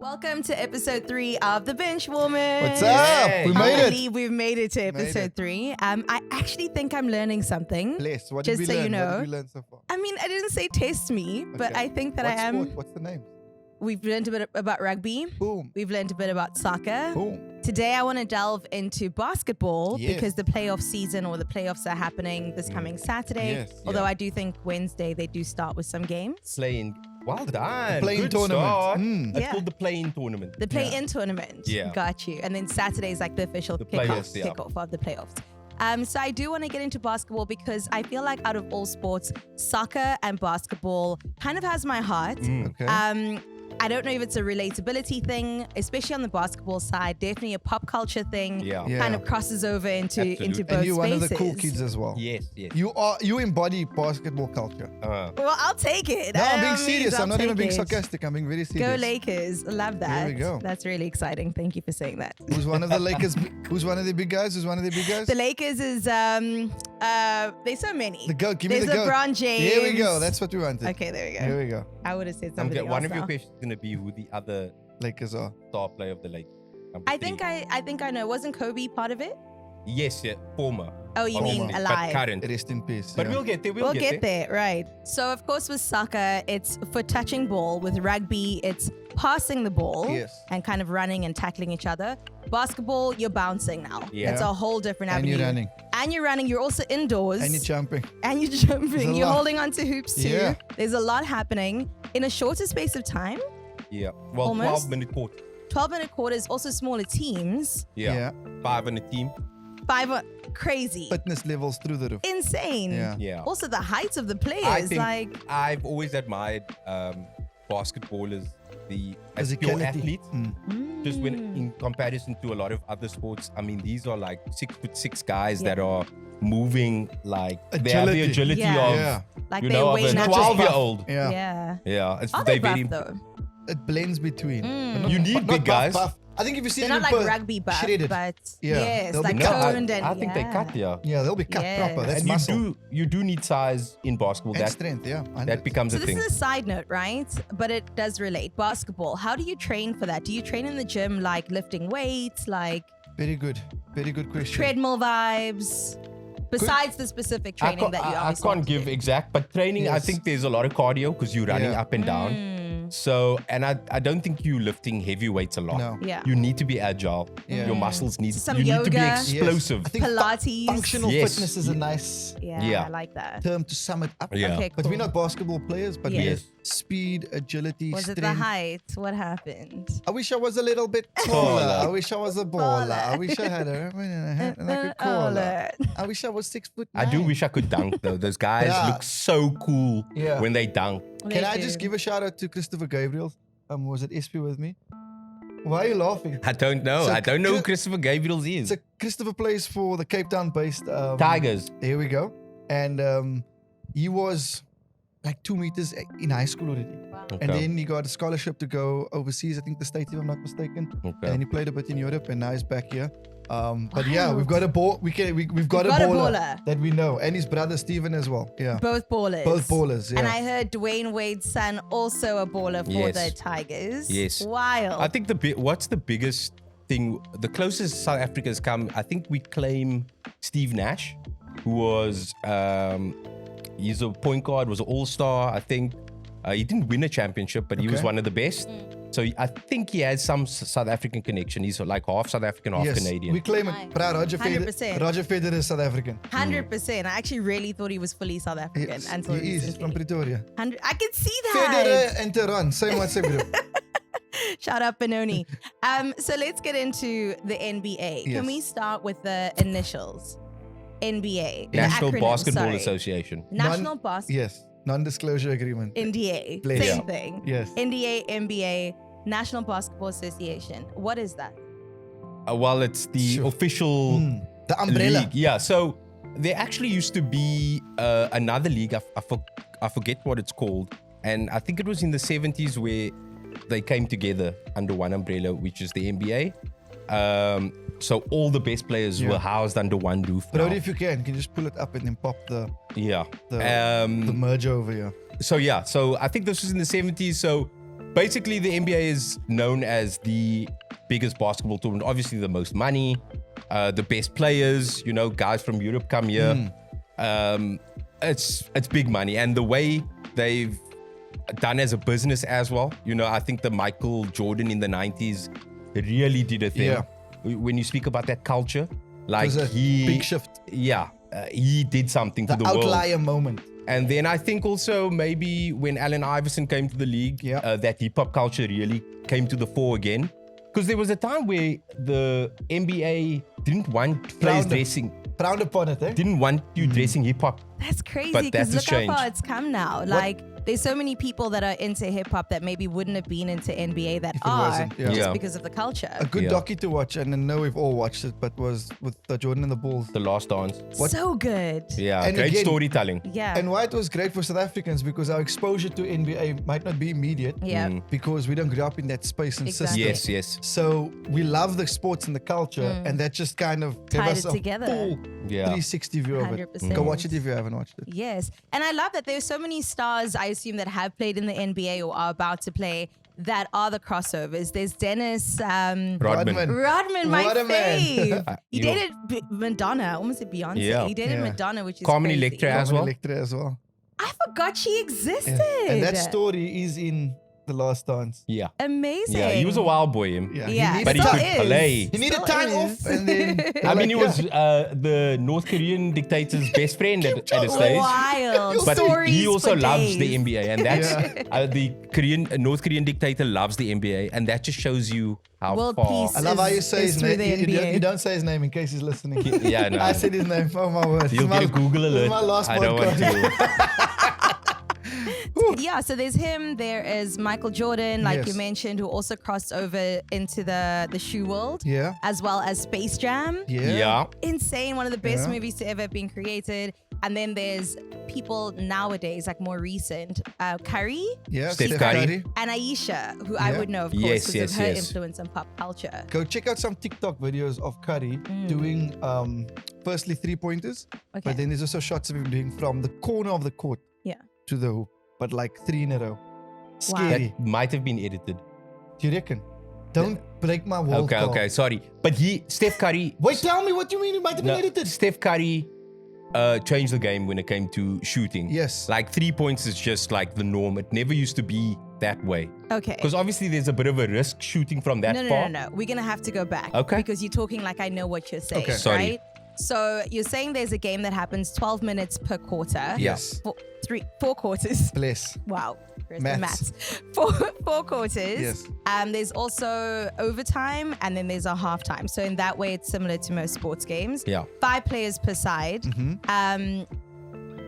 Welcome to episode 3 of the Benchwarmers. What's up? We made I it. believe we've made it to episode 3. I actually think I'm learning something. Bless. What Just did we so learn? you know. What did we learn so far? I mean, I didn't say test me, but Okay. I think that What I am. sport? What's the name? We've learned a bit about rugby. Boom. We've learned a bit about soccer. Boom. Today, I want to delve into basketball Yes. because the playoff season or the playoffs are happening this coming Saturday. Yes. Although I do think Wednesday they do start with some games. Playing. Well done. Play-in Good tournament. start. Mm. It's Yeah. called the play-in tournament. The play-in tournament. Yeah. Got you. And then Saturday is like the official The kickoff, playoffs, yeah. kickoff of the playoffs. So I do want to get into basketball because I feel like out of all sports, soccer and basketball kind of has my heart. Okay. I don't know if it's a relatability thing, especially on the basketball side. Definitely a pop culture thing. Yeah. Yeah. Kind of crosses over into Absolutely. both and you're one of spaces. the cool kids as well. Yes, yes. You embody basketball culture. Well, I'll take it. No, I'm being I mean, serious. I'll I'm not even take being it. sarcastic. I'm being very serious. Go Lakers. Love that. we go. That's really exciting. Thank you for saying that. Who's one of the Lakers? Who's one of the big guys? Who's one of the big guys? The Lakers is there's so many. The GOAT. Give me There's the GOAT. LeBron James. Here we go. That's what we wanted. Okay, there we go. Here we go. I would have said something else One of your now. questions is going to be who the other Lakers are. star player of the Lakers. I think I know. Wasn't Kobe part of it? Yes, yeah, former. Oh, you mean Obviously, alive? But current. Rest in peace. But yeah. we'll get there. We'll get there, right. So, of course, with soccer, it's for touching ball. With rugby, it's passing the ball Yes. and kind of running and tackling each other. Basketball, you're bouncing now. Yeah. It's a whole different And avenue. you're running. And you're running. You're also indoors. And you're jumping. And you're jumping. There's a You're lot. holding on to hoops too. Yeah. There's a lot happening in a shorter space of time. Yeah. Well, Almost. 12-minute quarter. 12-minute quarters, also smaller teams. Yeah. 5 on a team. 5 crazy. Fitness levels through the roof. Insane. Yeah. Yeah. Also the heights of the players. I think like I've always admired basketballers, as pure Physicality. athletes. Just when Mm. in comparison to a lot of other sports, I mean, these are like 6'6" guys that are moving like they have the Agility. agility Yeah. of Yeah. like you they're know of way a natural. 12-year-old. Yeah. Yeah. Yeah, it's Are they very buff though? It blends between. But not- You need not big guys. buff. I think if you see They're them not in like per- rugby buff, shredded. but Yeah, yes, they'll be like cut. toned and I think they cut. Yeah, Yeah, they'll be cut Yes. proper. That's and muscle. you do need size in basketball. And That strength, yeah. that becomes So a this thing. is a side note, right? But it does relate. Basketball. How do you train for that? Do you train in the gym like lifting weights, like Very good. Very good question. treadmill vibes? Besides the specific training that you I obviously can't have to give do. exact, but training, I Yes. think there's a lot of cardio because you're running Yeah. up and down. So, and I don't think you lifting heavy weights a lot. No. Yeah. You need to be agile. Yeah. Your muscles need, Some you need to be yoga. explosive. I think Pilates. functional Yes. fitness is a nice Yeah, Yeah. I like that. term to sum it up. Yeah. Okay, But cool. we're not basketball players, but we Yes. have speed, agility, Was it strength. the height? What happened? I wish I was a little bit taller. I wish I was a baller. I wish I had a caller. I wish I was 6'9". I do wish I could dunk though. Those guys Yeah. look so cool Yeah. when they dunk. Can I just give a shout out to Christopher Gabriel? Was it SP with me? Why are you laughing? I don't know. So I don't know who Chris- Christopher Gabriel is. So Christopher plays for the Cape Town-based Tigers. There we go. And he was like 2 meters in high school already. Okay. And then he got a scholarship to go overseas, I think the States, if I'm not mistaken. And Okay. then he played a bit in Europe, and now he's back here. But yeah, Wild. we've got a ball. We've got a got a baller, baller. that we know, and his brother Steven as well. Yeah, Both ballers. both ballers. Yeah, And I heard Dwayne Wade's son also a baller for Yes. the Tigers. Yes. Wild. I think what's the biggest thing? The closest South Africa has come. I think we claim Steve Nash, who was he's a point guard, was an all-star. I think he didn't win a championship, but he was Okay. one of the best. So I think he has some South African connection. He's like half South African, half yes, Canadian. we claim Nice. it. But Roger 100%. Federer is South African. 100%. I actually really thought he was fully South African Yes, until he is recently. from Pretoria. 100 I can see Federer that. and Tehran, same what same bro. Shout out Benoni. So let's get into the NBA. Yes. Can we start with the initials? NBA. the National acronym, Basketball sorry. Association. National Basketball. Yes, non-disclosure agreement. NDA. Please. Same Yeah. thing. Yes. NDA, NBA, National Basketball Association. What is that? Well, it's the Sure. official The umbrella. league. Yeah. So there actually used to be another league. I forget what it's called. And I think it was in the 70s where they came together under one umbrella, which is the NBA. So all the best players Yeah. were housed under one roof. Brody, now. if you can you just pull it up and then pop the Yeah. merge over here. So yeah, so I think this was in the 70s. So basically the NBA is known as the biggest basketball tournament. Obviously, the most money, the best players. You know, guys from Europe come here. It's big money, and the way they've done as a business as well. You know, I think the Michael Jordan in the 90s really did a thing. Yeah. When you speak about that culture, like It was a big shift. Yeah, he did something The to the world. outlier moment. And then I think also maybe when Allen Iverson came to the league, that hip hop culture really came to the fore again. Because there was a time where the NBA didn't want players dressing. Frowned upon it, eh? Didn't want you dressing hip hop. That's crazy But that because has look how changed. far it's come now. Like, there's so many people that are into hip hop that maybe wouldn't have been into NBA that If it are wasn't, just Yeah. because of the culture. A good Yeah. docu to watch, and I know we've all watched it, but was with Jordan and the Bulls. The Last Dance. So good. Yeah, And great again- storytelling. Yeah. And why it was great for South Africans, because our exposure to NBA might not be immediate. Yeah. Because we don't grow up in that space and Exactly. system. Yes. So we love the sports and the culture, and that just kind of gave Tied us it a together. full Yeah. 360 view of it. 100%. Go watch it if you haven't watched it. Yes. And I love that there's so many stars, I assume, that have played in the NBA or are about to play that are the crossovers. There's Dennis Rodman. Rodman, my What a man. fave. He You know- dated Madonna. I almost said Beyonce. Yeah. He dated Yeah. Madonna, which is Carmen crazy. Electra as well. Electra as well. I forgot she existed. And that story is in The Last Dance. Yeah. Amazing. Yeah, he was a wild boy, him. Yeah. Yeah, But he still could is. play. He needed Still time is. off, and then I mean, he was the North Korean dictator's best friend at a stage. Wild. But Stories he also for loves the days. NBA, and that's Yeah. the North Korean dictator loves the NBA, and that just shows you how World far. peace. I love how you say is his through name. the NBA. You don't say his name in case he's listening. Yeah, no. I said his name. Oh my word. You'll It's my- get a Google this alert. is my last I don't want podcast. to. Yeah, so there's him. There is Michael Jordan, like Yes. you mentioned, who also crossed over into the shoe world, Yeah. as well as Space Jam. Yeah. Insane, one of the best Yeah. movies to ever have been created. And then there's people nowadays, like more recent, Curry Yeah. Steph Steph Curry. and Aisha, who I Yeah. would know, of course, Yes, because yes, of her yes. influence on pop culture. Go check out some TikTok videos of Curry doing firstly 3-pointers, Okay. but then there's also shots of him doing from the corner of the court Yeah. to the hoop, but like 3 in a row. Scary. That might have been edited. Do you reckon? Don't break my world. Carl. Okay, sorry. But Steph Curry. Wait, tell me what you mean. It might have been No, edited. Steph Curry changed the game when it came to shooting. Yes. Like 3 points is just like the norm. It never used to be that way. Okay. Because obviously there's a bit of a risk shooting from that No, far. no. We're going to have to go back. Okay. Because you're talking like I know what you're saying. Okay. Sorry. Right? So you're saying there's a game that happens 12 minutes per quarter. Yes. Four quarters. Bless. Wow. Where's Maths. the maths? Four quarters. Yes. There's also overtime and then there's a halftime. So in that way, it's similar to most sports games. Yeah. 5 players per side.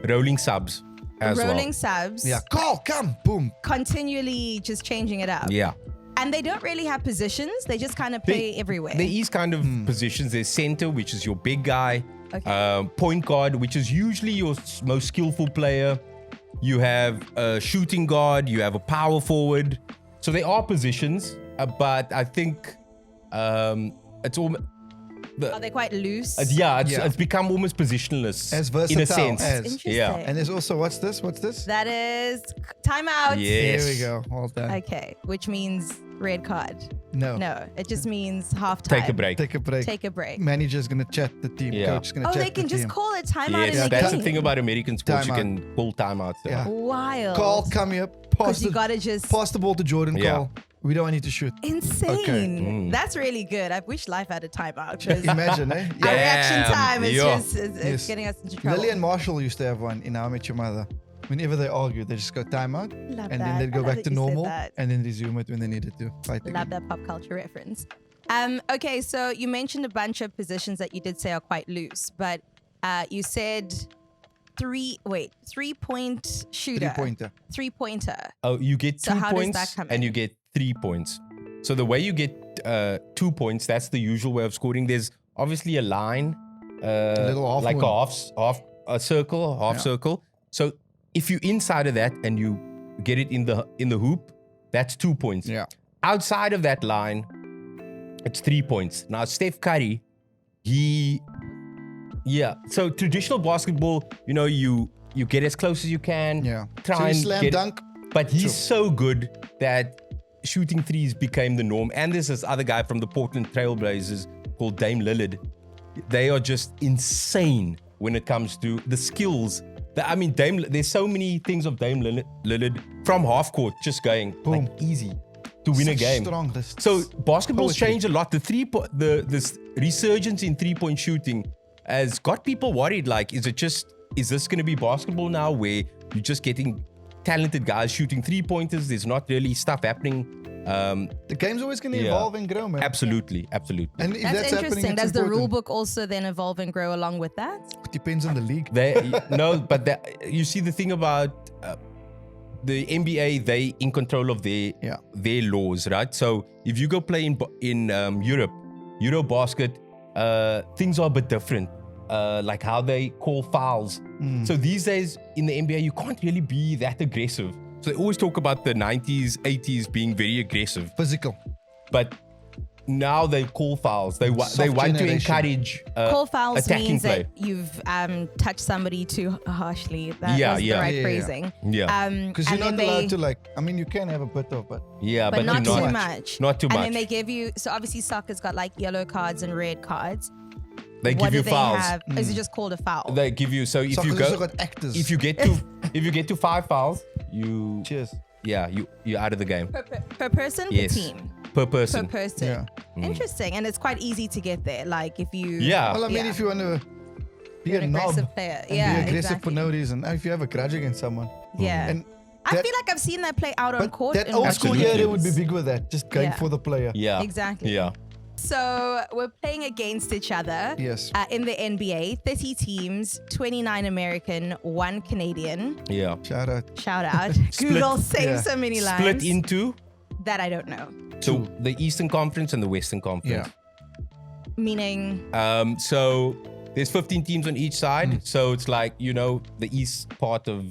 Rolling subs as Rolling subs. Yeah. Call, come, boom. Continually just changing it up. well. Yeah. And they don't really have positions. They just kind of play everywhere. There is kind of positions. There's center, which is your big guy. Okay. Point guard, which is usually your most skillful player. You have a shooting guard. You have a power forward. So there are positions, but I think it's almost... Are they quite loose? It's become almost positionless As in a versatile sense. as- Interesting. Yeah. And there's also, what's this? That is timeout. Yes. Here we go. All done. Okay, which means red card. No. No, it just means halftime. Take a break. Take a break. Take a break. Manager's going to chat the team. Yeah. Coach is going to Oh, chat they can the just team. call it timeout Yes, in the that's game. the thing about American sports. You Timeout. can call timeouts. Yeah. Wild. Call, come here. Pass Because you the, gotta just pass the ball to Jordan. Yeah. Call. We don't want you to shoot. insane. That's really good. I wish life had a timeout. 'Cause Imagine, eh? Our Yeah. reaction Damn, time is yeah. just it's Yes. getting us into trouble. Lily and Marshall used to have one in How I Met Your Mother. Whenever they argue, they just go timeout, Love and that. then they'd I go love back that to you said normal, that. and then resume it when they needed to fight Love again. that pop culture reference. Okay, so you mentioned a bunch of positions that you did say are quite loose, but you said 3-point shooter. 3-pointer. 3-pointer. Oh, you get So 2 how does points that come and in? you get 3 points. So the way you get 2 points, that's the usual way of scoring. There's obviously a line, little half like moon. a circle, half circle. So if you're inside of that and you get it in the hoop, that's 2 points. Yeah. Outside of that line, it's 3 points. Now Steph Curry, So traditional basketball, you get as close as you can. Yeah. Try So you and slam get, dunk. but he's so good that shooting threes became the norm. And there's this other guy from the Portland Trailblazers called Dame Lillard. They are just insane when it comes to the skills. There's so many things of Dame Lillard from half court just going Boom. like easy to win a game. Strong. So basketball's changed a lot. This resurgence in 3-point shooting has got people worried. Like, is this going to be basketball now where you're just getting talented guys shooting 3-pointers? There's not really stuff happening. The game's always going to evolve and grow, man. Absolutely. And if That's interesting. happening, Does it's the rule important. book also then evolve and grow along with that? It depends on the league. You see the thing about the NBA, they in control of their laws, right? So if you go play in Europe, Eurobasket, things are a bit different. Like how they call fouls. So these days in the NBA, you can't really be that aggressive. So they always talk about the 90s, 80s being very aggressive. Physical. But now they call fouls. They want to encourage Call fouls attacking means play. that you've touched somebody too harshly. That's the right phrasing. Yeah. Because you're not allowed to you can have a bit of, but but not too much. Not too much. And then they give you, so obviously soccer's got like yellow cards and red cards. They give you fouls. Is it just called a foul? They give you, so if Soccer's you go, also got actors. if you get to 5 fouls, you Cheers. you're out of the game. Per person, Yes. per team. Per person. Per person. Yeah. Interesting. And it's quite easy to get there. Like if you... Yeah. Well, if you want to be You're a an knob aggressive player. and Yeah, be aggressive exactly. for no reason, if you have a grudge against someone. Yeah. And I that- feel like I've seen that play out on But court. that in old school Absolutely. era would be big with that, just going Yeah. for the player. Yeah. Exactly. Yeah. So we're playing against each other. Yes. In the NBA, 30 teams, 29 American, 1 Canadian. Yeah. Shout out. Shout out. Google saves so many lines. Split into That I don't know. so the Eastern Conference and the Western Conference. Meaning, So there's 15 teams on each side. So it's like, the east part of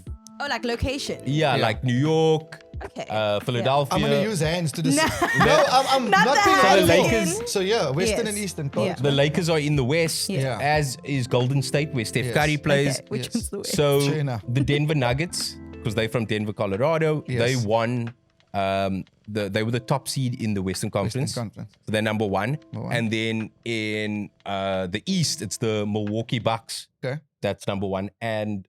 like location. like New York, Okay. Philadelphia. I'm going to use hands to No. No, I'm Not not the being hands helpful. in. So Western Yes. and Eastern. Yeah. The Lakers are in the West, Yeah. as is Golden State, where Steph Yes. Curry plays. Okay, which Yes. one's the West? So Sure enough. the Denver Nuggets, because they're from Denver, Colorado, Yes. they won. They were the top seed in the Western Conference. Conference. So they're number one. Number one. And then in the East, it's the Milwaukee Bucks. Okay. That's number one. And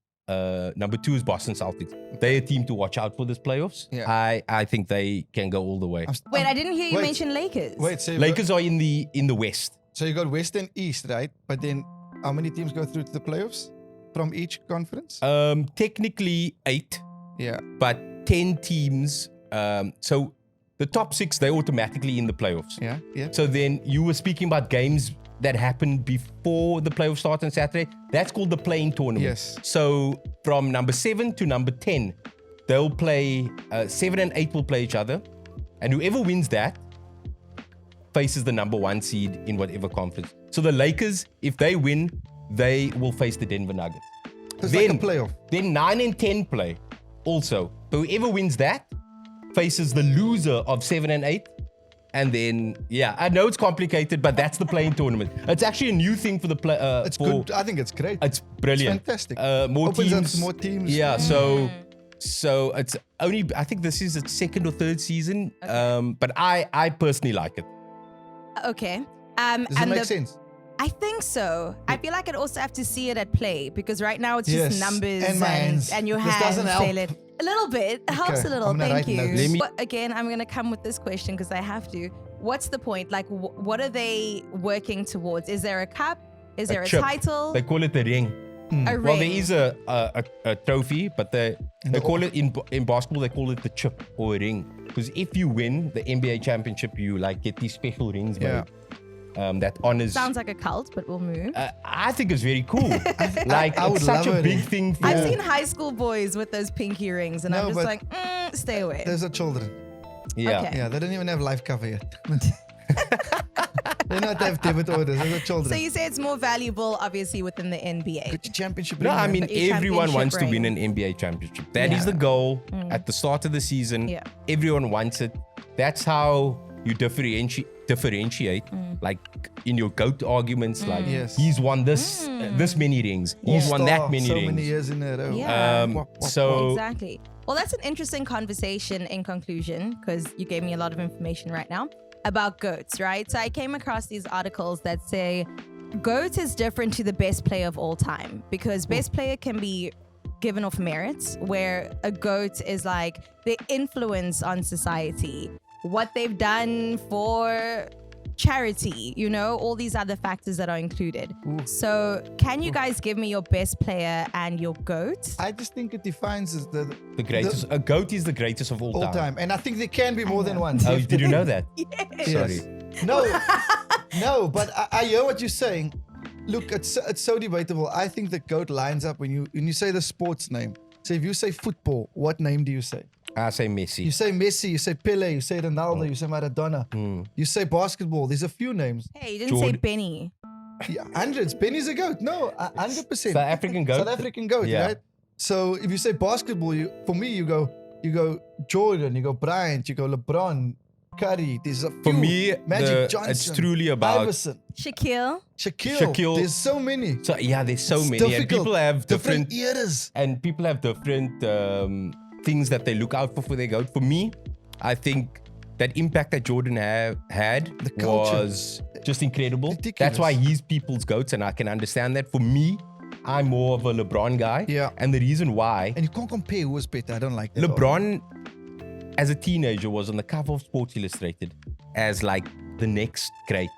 number 2 is Boston Celtics. They're a team to watch out for this playoffs. Yeah. I think they can go all the way. Wait, I didn't hear you Wait. mention Lakers. Wait, so Lakers are in the West. So you got West and East, right? But then how many teams go through to the playoffs from each conference? Technically 8, Yeah. but 10 teams. So the top 6, they're automatically in the playoffs. Yeah. Yeah. So then you were speaking about games that happened before the playoffs start on Saturday. That's called the playing tournament. Yes. So from number 7 to number 10, they'll play, 7 and 8 will play each other. And whoever wins that faces the number 1 seed in whatever conference. So the Lakers, if they win, they will face the Denver Nuggets. It's like a playoff. Then 9 and 10 play also. So whoever wins that faces the loser of 7 and 8. And then, I know it's complicated, but that's the playing tournament. It's actually a new thing for the play. It's good. I think it's great. It's brilliant. It's fantastic. More Opens teams. up more teams. Yeah. So it's only. I think this is its 2nd or 3rd season. But I personally like it. Okay. Does it make sense? I think so. I feel like I'd also have to see it at play because right now it's just Yes. numbers And my hands. and your This hands. doesn't help. Say it. A little bit. It helps Okay, a little. I'm gonna Thank write you. notes. But again, I'm going to come with this question because I have to. What's the point? Like, what are they working towards? Is there a cup? Is there a chip. title? They call it the ring. A ring? Well, there is a trophy, but they call it in basketball. They call it the chip or a ring. Because if you win the NBA championship, you get these special rings made. That honors. Sounds like a cult, but we'll move. I think it's very cool. I would it's such love a it. big thing for. I've seen high school boys with those pinky rings, and No, I'm just but like, stay away. Those are children. Yeah. Okay. Yeah, they don't even have life cover yet. They not have debit orders. They're children. So you say it's more valuable, obviously, within the NBA. Get your championship. No, ring, I man. mean But your everyone championship wants to win ring. an NBA championship. That is Yeah. the goal at the start of the season. Yeah. Everyone wants it. That's how you differentiate, like in your GOAT arguments, like Yes. he's won this many rings, he's won that many so rings. many years in a row. Yeah. So Exactly. Well, that's an interesting conversation in conclusion, because you gave me a lot of information right now about GOATs, right? So I came across these articles that say GOAT is different to the best player of all time, because best player can be given off merits, where a GOAT is like their influence on society, what they've done for charity, all these other factors that are included. So can you guys give me your best player and your GOAT? I just think it defines as the greatest. A GOAT is the greatest of all time. And I think there can be more than one. Oh, did you know that? Yes. Sorry. No, but I hear what you're saying. Look, it's so debatable. I think the GOAT lines up when you say the sports name. So if you say football, what name do you say? I say Messi. You say Messi, you say Pele, you say Ronaldo, you say Maradona. You say basketball. There's a few names. Hey, you didn't say Benny. Yeah, hundreds. Benny's a GOAT. No, 100%. South African GOAT. South African GOAT, Yeah. right? So if you say basketball, for me, you go Jordan, you go Bryant, you go LeBron, Curry. There's a few. For me, Magic Johnson. it's truly about Iverson, Shaquille. Shaquille. There's so many. So yeah, there's so It's many, and difficult. people have different eras. and people have different things that they look out for their GOAT. For me, I think that impact that Jordan had The culture. was just incredible. Ridiculous. That's why he's people's GOATs, and I can understand that. For me, I'm more of a LeBron guy. Yeah. And the reason why, And you can't compare who was better. I don't like that. LeBron, as a teenager, was on the cover of Sports Illustrated as like the next great.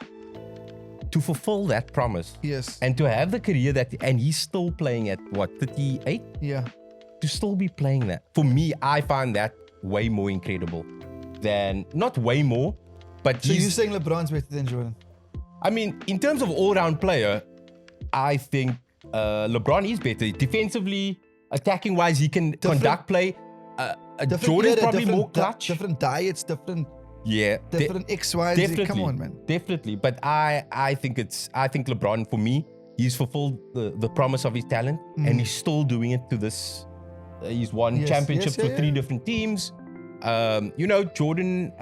To fulfill that promise, Yes. and to have the career and he's still playing at what, 38? Yeah. To still be playing that. For me, I find that way more incredible than, not way more, but So you're he's, saying LeBron's better than Jordan? I mean, in terms of all-round player, I think LeBron is better. Defensively, attacking-wise, he can conduct play. Jordan's probably more clutch. Different diets, different X, Y, Z. Definitely. Come on, man. Definitely. But I think LeBron, for me, he's fulfilled the promise of his talent, and he's still doing it to this. He's won championships with 3 different teams. Jordan,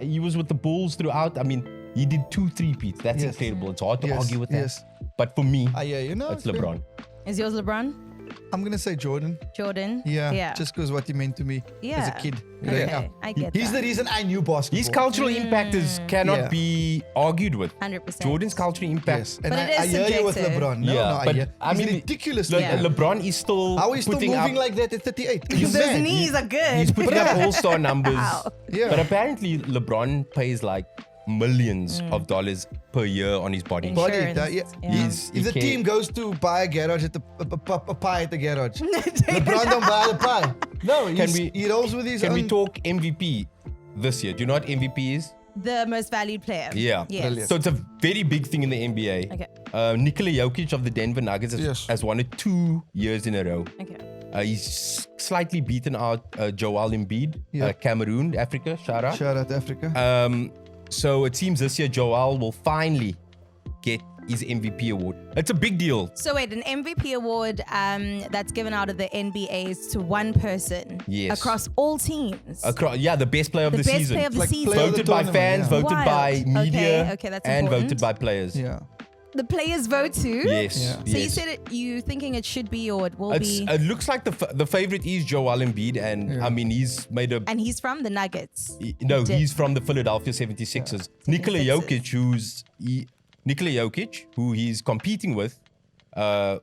he was with the Bulls throughout. I mean, he did 2 3-peats. That's incredible. It's hard to argue with that. Yes. But for me, it's it's LeBron. Is yours LeBron? I'm going to say Jordan. Jordan? Yeah. Just because what he meant to me as a kid. growing up. I get He's that. the reason I knew basketball. His cultural impact cannot be argued with. 100%. Jordan's cultural impact. Yes. And But it I is hear you with subjective. LeBron. No, but hear. I He's mean, ridiculous. Look, Yeah. LeBron is still How is he still putting moving up, like that at 38? He's Those mad. knees are good. He's putting up all-star numbers. Wow. Yeah. But apparently, LeBron pays like millions of dollars per year on his body. Insurance. Body, that, yeah. Yeah. If the team goes to buy a garage at a pie at the garage, LeBron don't buy the pie. No, he rolls with his Can own. we talk MVP this year? Do you know what MVP is? The most valued player. Yeah. Yes. Brilliant. So it's a very big thing in the NBA. Okay. Nikola Jokic of the Denver Nuggets has won it 2 years in a row. Okay. He's slightly beaten out Joel Embiid, Yeah. Cameroon, Africa. Shout out. Shout out to Africa. So it seems this year Joel will finally get his MVP award. It's a big deal. So wait, an MVP award that's given out of the NBA is to one person across all teams. The best player of the best season. player of the Like season. player of the Voted by tournament, fans, yeah. voted by Wild. media, Okay, that's and important. voted by players. Yeah. The players vote too? Yes. Yeah. So yes. you said you thinking it should be or it will be. It looks like the favorite is Joel Embiid, and I mean he's made a. And he's from the Nuggets. He's from the Philadelphia 76ers. Nikola Jokic, who he's competing with,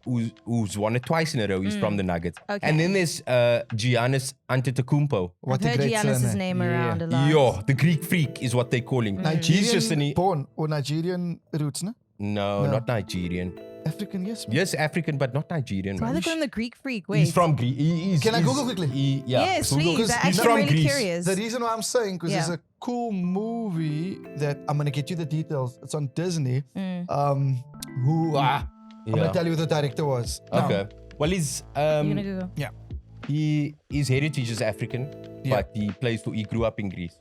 who's won it twice in a row. He's from the Nuggets. Okay. And then there's Giannis Antetokounmpo. What I've a heard great Giannis' surname. name around a lot. Yo, the Greek freak is what they call him. He's just Nigerian born or Nigerian roots, no? No, not Nigerian. African, yes. Man. Yes, African, but not Nigerian. Why man. they call him the Greek freak? Wait. He's from Greece. Can I Google quickly? Yes, Google. please. He's I'm from really Greece. curious. The reason why I'm saying, because there's a cool movie that I'm going to get you the details. It's on Disney. I'm going to tell you who the director was. Okay. Well, he's You're gonna Google. Yeah. his heritage is African, but he grew up in Greece.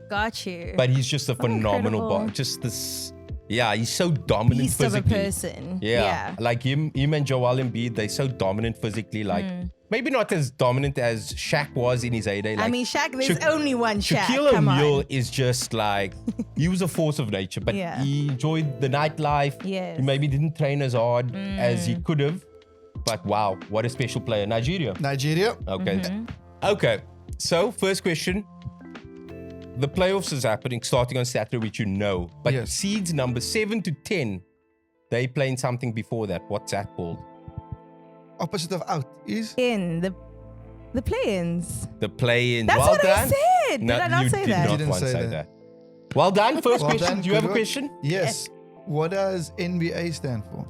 Got you. But he's just a phenomenal incredible. just this Yeah, he's so dominant beast of a physically. person. Yeah. Like him and Joel Embiid, they're so dominant physically. Like maybe not as dominant as Shaq was in his heyday. Like, I mean, Shaq, there's only one Shaq. Shaquille Come O'Neal on. is just like, he was a force of nature, but Yeah. he enjoyed the nightlife. Yes. He maybe didn't train as hard as he could have. But wow, what a special player. Nigeria. Nigeria. Okay. Okay. So, first question. The playoffs is happening starting on Saturday, which you know. But Yes. seeds number 7 to 10, they playing something before that. What's that called? Opposite of out is In the play-ins. The play-in. That's well what done. I said. No, Did I not you say did that? not Didn't once say say that. that. Well done. First Well question. done, Do you have a good work. question? Yes. What does NBA stand for?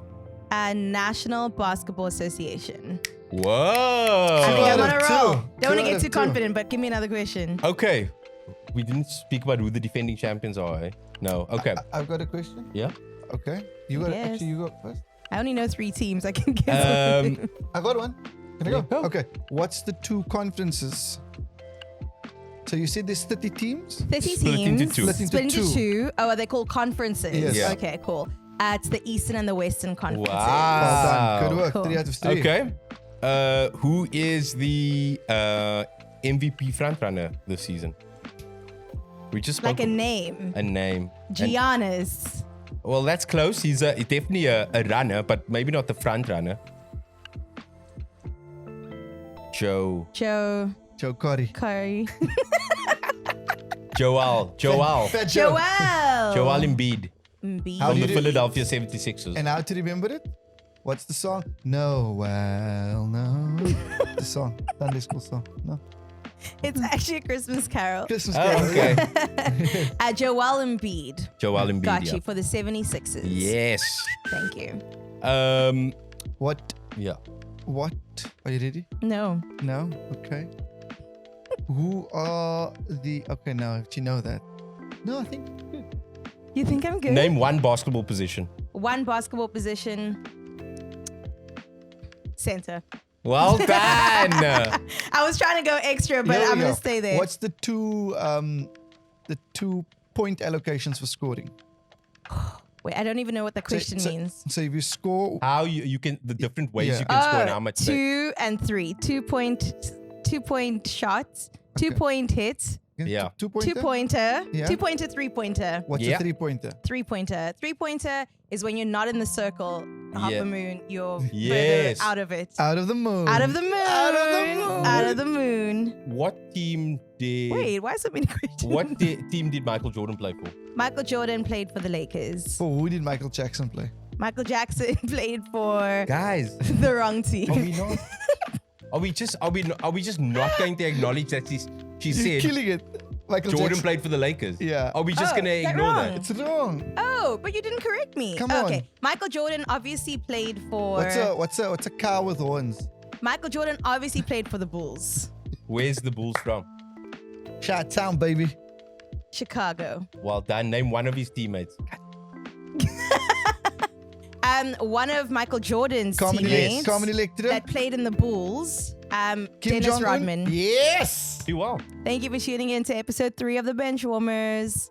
National Basketball Association. Whoa. I think I'm on a out of roll. two. Don't want Two to out get of too two. confident, but give me another question. Okay. We didn't speak about who the defending champions are, eh? No. Okay. I've got a question. Yeah. Okay. You got Yes. actually you got first. I only know 3 teams. I can guess. I got one. Can I Yeah, go? go. Okay. What's the 2 conferences? So you said there's 30 teams? 30 Split teams. into 2. Split into Split into 2. 2. Oh, are they called conferences? Yes. Yeah. Okay, cool. It's the Eastern and the Western conferences. Wow. Well done. Good work. Cool. 3 out of 3. Okay. Who is the MVP frontrunner this season? We just spoke Like a name. a name. And- Giannis. well, that's close. He's definitely a runner, but maybe not the front runner. Joe. Joe Joe Curry. Curry. Joel. Fat Joe. Joel. Joel Embiid Embiid. How from do the you do- Philadelphia 76ers. And how to remember it? What's the song? No, well, no. The song. Sunday school song. No. It's actually a Christmas carol. Christmas Oh, carol. okay. Joel Embiid. Joel Embiid. Got yeah. you for the 76ers. Yes. Thank you. What? Yeah. What? Are you ready? No. No? Okay. Who are the... Okay, now, if you know that. No, I think... Good. You think I'm good? Name one basketball position. One basketball position. Center. Well done. I was trying to go extra, but Here we I'm going go. to stay there. What's the 2 point allocations for scoring? Wait, I don't even know what the question means. So if you score... How you can the different ways Yeah. you can score and how much. 2 and 3. 2 point shots. 2 point hits. Yeah. 2 pointer? 2 pointer. Yeah. 2 pointer, 3 pointer. What's Yeah. a 3 pointer? 3 pointer. 3 pointer is when you're not in the circle, half Yeah. a moon, you're Yes. further out of it. Out of the moon. Out of the moon. Out of the moon. Out of the moon. What team did? Wait, why so many questions? What team did Michael Jordan play for? Michael Jordan played for the Lakers. For who did Michael Jackson play? Michael Jackson played for Guys, the wrong team. are we not? Are we just not going to acknowledge that she You're said killing it. Michael Jordan Jackson. played for the Lakers? Yeah. Are we just Oh, going to is that ignore wrong? that? It's wrong. Oh, but you didn't correct me. Come Okay. on. Michael Jordan obviously played for What's a cow with horns? Michael Jordan obviously played for the Bulls. Where's the Bulls from? Chi-town, baby. Chicago. Well done. Name one of his teammates. One of Michael Jordan's Common teammates Electra. that played in the Bulls. Kim Dennis Jong-un. Rodman. Yes. Do well. Thank you for tuning in to episode 3 of the Benchwarmers.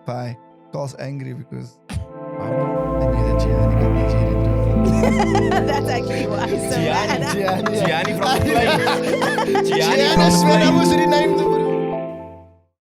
Bye. Carl's angry because I knew that Gianni got Nigerian. That's actually why I'm so mad. Gianni. Gianni from the Flames. Gianni Gianni, from the I swear that Flames. was renamed